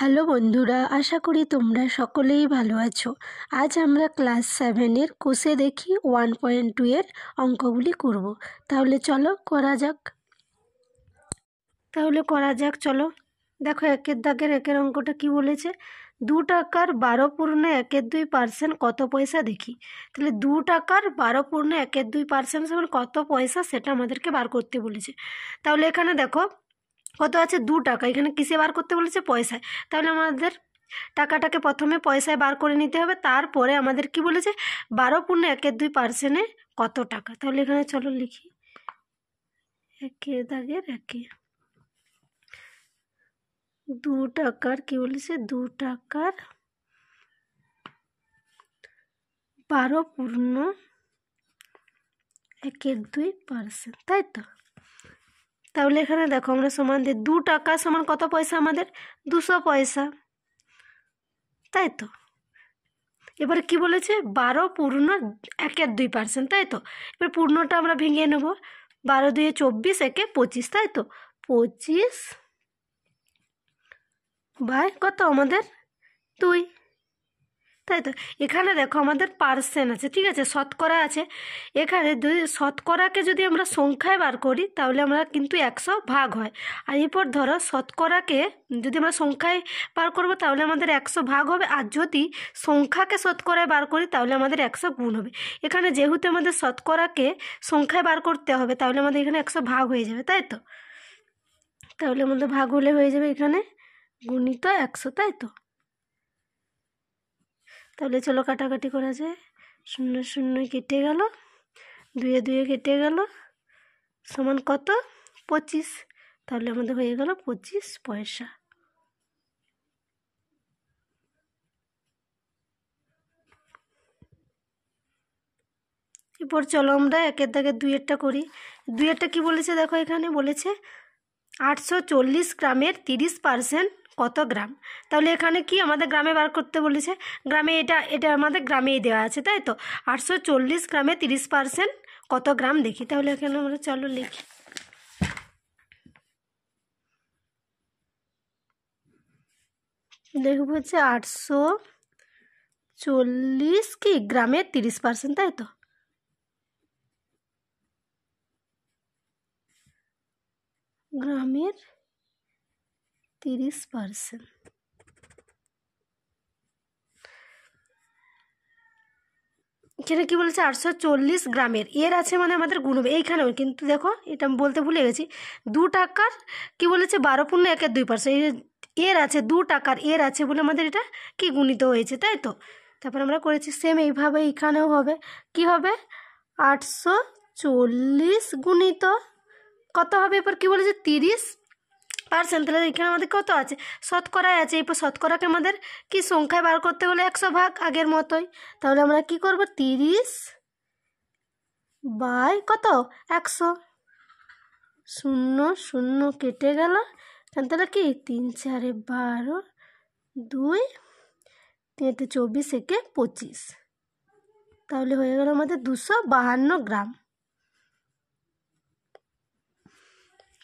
Hello বন্ধুরা, আশা করি তোমরা সকলেই ভালো আছো। আজ আমরা ক্লাস 7-এর কোষে দেখি 1.2 এর অঙ্কগুলি করব। তাহলে চলো করা যাক। চলো দেখো, একের দাগের একের অঙ্কটা কি বলেছে। 2 টাকার 12.12% কত পয়সা দেখি। তাহলে 2 টাকার 12.12% সমান কত পয়সা সেটা আমাদেরকে বার করতে বলেছে। তাহলে এখানে দেখো কত আছে, 2 টাকা। এখানে কিসে বার করতে বলেছে? পয়সায়। তাহলে আমাদের টাকাটাকে প্রথমে পয়সায় বার করে নিতে হবে, তারপরে আমাদের কি বলেছে 12.12%-এ কত টাকা। তাহলে এখানে চলো লিখি, একের দাগের একে। 2 টাকার কি বলেছে, 2 টাকার 12.12%, তাই তো। তাহলে এখানে দেখো আমরা সমান দিয়ে 2 টাকা সমান কত পয়সা, আমাদের 200 পয়সা, তাই তো। এবারে কি বলেছে 12.12%, তাই তো। এবার পূর্ণটা আমরা ভেঙে নেব। 12 2 24, একে 25, তাই তো। 25 বাই কত আমাদের 2, তাই তো। এখানে দেখো আমাদের পার্সেন্ট আছে, ঠিক আছে, শতকরা আছে। এখানে যদি শতকরাকে যদি আমরা সংখ্যায় বার করি তাহলে আমরা কিন্তু 100 ভাগ হয়। আর এরপর ধরো শতকরাকে যদি আমরা সংখ্যায় বার করবো তাহলে আমাদের 100 ভাগ হবে, আর যদি সংখ্যাকে শতকরায় বার করি তাহলে আমাদের 100 গুণ হবে। এখানে যেহেতু আমাদের শতকরাকে সংখ্যায় বার করতে হবে তাহলে আমাদের এখানে 100 ভাগ হয়ে যাবে, তাই তো। তাহলে আমাদের ভাগ হলে হয়ে যাবে এখানে গুণিত 100, তাই তো। তাহলে চলো কাটাকাটি করা যায়। 0 0 কেটে গেল, 2 2 কেটে গেল, সমান কত 25। তাহলে আমাদের হয়ে গেল 25 পয়সা। এরপর চলো আমরা একের দাগে 2-এরটা করি। 2-এরটা কি বলেছে দেখো, এখানে বলেছে 840 গ্রামের 30% কত গ্রাম। তাহলে এখানে কি আমাদের গ্রামে বার করতে বলেছে। গ্রামে এটা আমাদের গ্রামেই দেওয়া আছে, তাই তো। 840 গ্রামে 30% কত গ্রাম দেখি। তাহলে এখানে আমরা চলো লিখি, দেখবো হচ্ছে 840 কি গ্রামের 30%, তাই তো। গ্রামের 30%। এখানে কি বলেছে 840 গ্রামের, এর আছে মানে আমাদের গুণ হবে এইখানেও। কিন্তু দেখো এটা আমি বলতে ভুলে গেছি, 2 টাকার কি বলেছে 12.12%, এর আছে 2 টাকার এর আছে বলে আমাদের এটা কি গুণিত হয়েছে, তাই তো। তারপর আমরা করেছি সেম এইভাবে এখানেও হবে। কি হবে 840 গুণিত কত হবে, এরপর কি বলেছে 30%। তাহলে এখানে আমাদের কত আছে, শতকরায় আছে। এরপর শতকরাকে আমাদের কি সংখ্যায় বার করতে হলে 100 ভাগ, আগের মতোই। তাহলে আমরা কি করব 30 বাই কত 100। 0 0 কেটে গেল, তাহলে কি 3 4 12, 2 3 24, একে 25। তাহলে হয়ে গেল আমাদের 252 গ্রাম।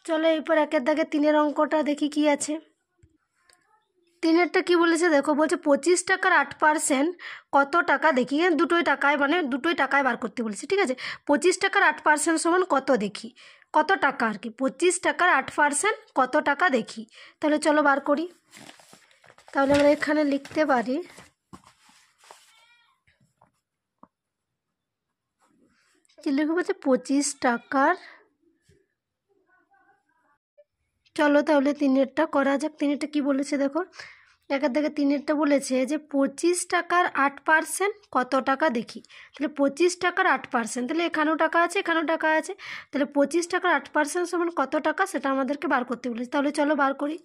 চলো এরপর একের দাগে 3-এর অঙ্কটা দেখি কি আছে। 3-এরটা কি বলেছে দেখো, বলছে 25 টাকার 8% কত টাকা দেখি। দুটোই টাকায়, মানে দুটোই টাকায় বার করতে বলেছে, ঠিক আছে। 25 টাকার 8% সমান কত দেখি, কত টাকা আর কি। 25 টাকার 8% কত টাকা দেখি। তাহলে চলো বার করি। তাহলে আমরা এখানে লিখতে পারি, কি লিখবো বলছে 25 টাকার। চলো তাহলে 3-এরটা করা যাক। 3-এরটা কি বলেছে দেখো, একের দাগে 3-এরটা বলেছে যে 25 টাকার 8% কত টাকা দেখি। তাহলে 25 টাকার 8%, তাহলে এখানেও টাকা আছে এখানেও টাকা আছে। তাহলে 25 টাকার 8% সমান কত টাকা সেটা আমাদেরকে বার করতে বলেছে। তাহলে চলো বার করি।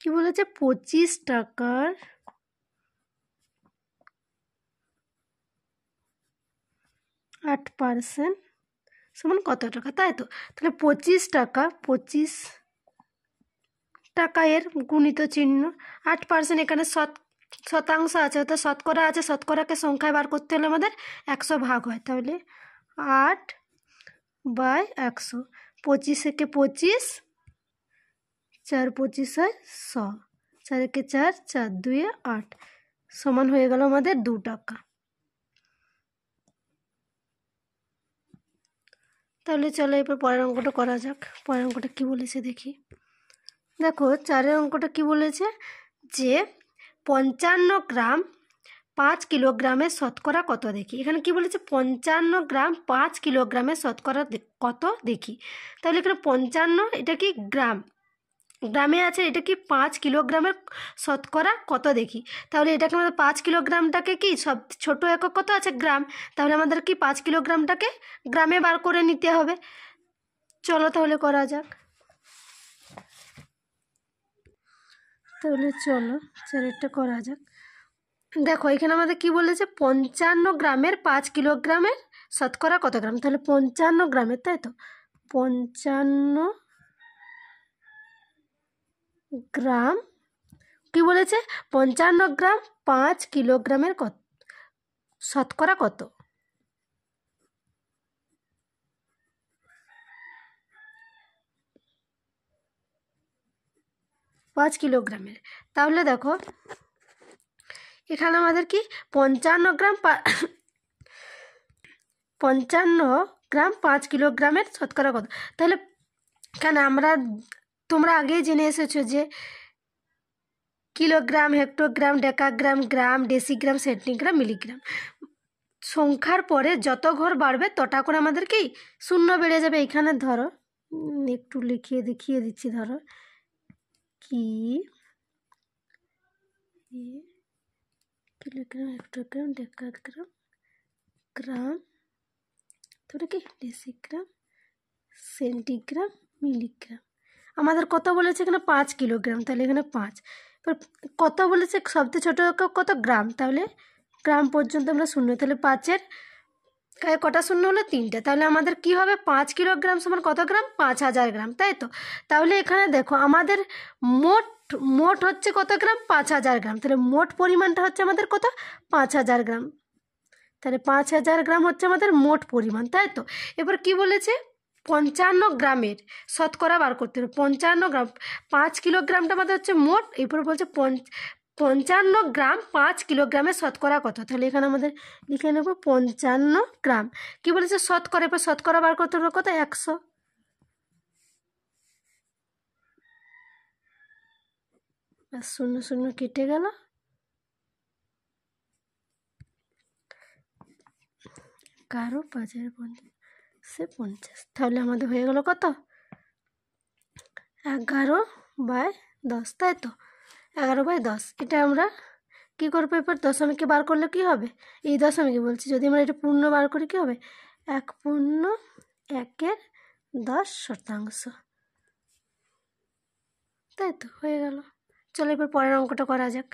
কি বলেছে 25 টাকার 8% সমান কত টাকা, তাই তো। তাহলে 25 টাকা এর গুণিত চিহ্ন 8%, এখানে শতাংশ আছে অর্থাৎ শতকরা আছে। শতকরাকে সংখ্যায় বার করতে হলে আমাদের 100 ভাগ হয়। তাহলে 8 বাই 100, 25 একে 25, 4 25 হয় 100, 4 একে 4, 4 2 8, সমান হয়ে গেল আমাদের 2 টাকা। তাহলে চলো এবার পরের অঙ্কটা করা যাক। পরের অঙ্কটা কী বলেছে দেখি। দেখো 4-এর অঙ্কটা কী বলেছে, যে 55 গ্রাম 5 কিলোগ্রামের শতকরা কত দেখি। এখানে কি বলেছে, 55 গ্রাম 5 কিলোগ্রামের শতকরা কত দেখি। তাহলে এখানে 55 এটা কি গ্রাম, গ্রামে আছে, এটা কি 5 কিলোগ্রামের শতকরা কত দেখি। তাহলে এটাকে আমাদের 5 কিলোগ্রামটাকে কি সব ছোট একক কত আছে, গ্রাম। তাহলে আমাদের কি 5 কিলোগ্রামটাকে গ্রামে বার করে নিতে হবে। চলো তাহলে করা যাক। তাহলে চলো চারেরটা করা যাক। দেখো এখানে আমাদের কি বলেছে, 55 গ্রামের 5 কিলোগ্রামের শতকরা কত গ্রাম। তাহলে 55 গ্রামের, তাই তো, 55 গ্রাম কি বলেছে, 55 গ্রাম 5 কিলোগ্রামের কত শতকরা কত। পাঁচ কিলোগ্রামের। তাহলে দেখো এখানে আমাদের কি 55 গ্রাম 5 কিলোগ্রামের শতকরা কত। তাহলে কেন তোমরা আগেই জেনে এসেছো যে কিলোগ্রাম, হেক্টোগ্রাম, ডেকাগ্রাম, গ্রাম, ডেসিগ্রাম, সেন্টিগ্রাম, মিলিগ্রাম, সংখ্যার পরে যত ঘর বাড়বে তটা করে আমাদের কি শূন্য বেড়ে যাবে। এখানে ধরো একটু দেখিয়ে দিচ্ছি। ধরো কিলোগ্রাম, হেক্টোগ্রাম, ডেকাগ্রাম, গ্রাম, তারপরে কি ডেসিগ্রাম, সেন্টিগ্রাম, মিলিগ্রাম। আমাদের কত বলেছে এখানে 5 কিলোগ্রাম, তাহলে এখানে 5। এবার কত বলেছে, সবচেয়ে ছোটো একক কত, গ্রাম। তাহলে গ্রাম পর্যন্ত আমরা শূন্য, তাহলে 5-এর কটা শূন্য হলো, 3টে। তাহলে আমাদের কি হবে, 5 কিলোগ্রাম সমান কত গ্রাম, 5000 গ্রাম, তাই তো। তাহলে এখানে দেখো আমাদের মোট হচ্ছে কত গ্রাম, 5000 গ্রাম। তাহলে মোট পরিমাণটা হচ্ছে আমাদের কত, 5000 গ্রাম। তাহলে 5000 গ্রাম হচ্ছে আমাদের মোট পরিমাণ, তাই তো। এবার কি বলেছে, 55 গ্রামের শতকরা বার করতে হবে। 55 গ্রাম, 5 কিলোগ্রামটা আমাদের হচ্ছে মোট। এরপর বলছে 55 গ্রাম 5 কিলোগ্রামের শতকরা কত। তাহলে এখানে আমাদের লিখে নেব 55 গ্রাম। কি বলেছে, শতকরা। এবার শতকরা বার করতে হবে কত, 100। শূন্য শূন্য কেটে গেল, 11 5 50। তাহলে আমাদের হয়ে গেল কত, 11/10, তাই তো, 11/10। এটা আমরা কী করবো, এরপর দশমিকে বার করলে কি হবে, এই দশমিকে বলছি, যদি আমরা এটা পূর্ণ বার করি কি হবে, 1/10, তাই তো হয়ে গেল। চলো এবার পরের অঙ্কটা করা যাক।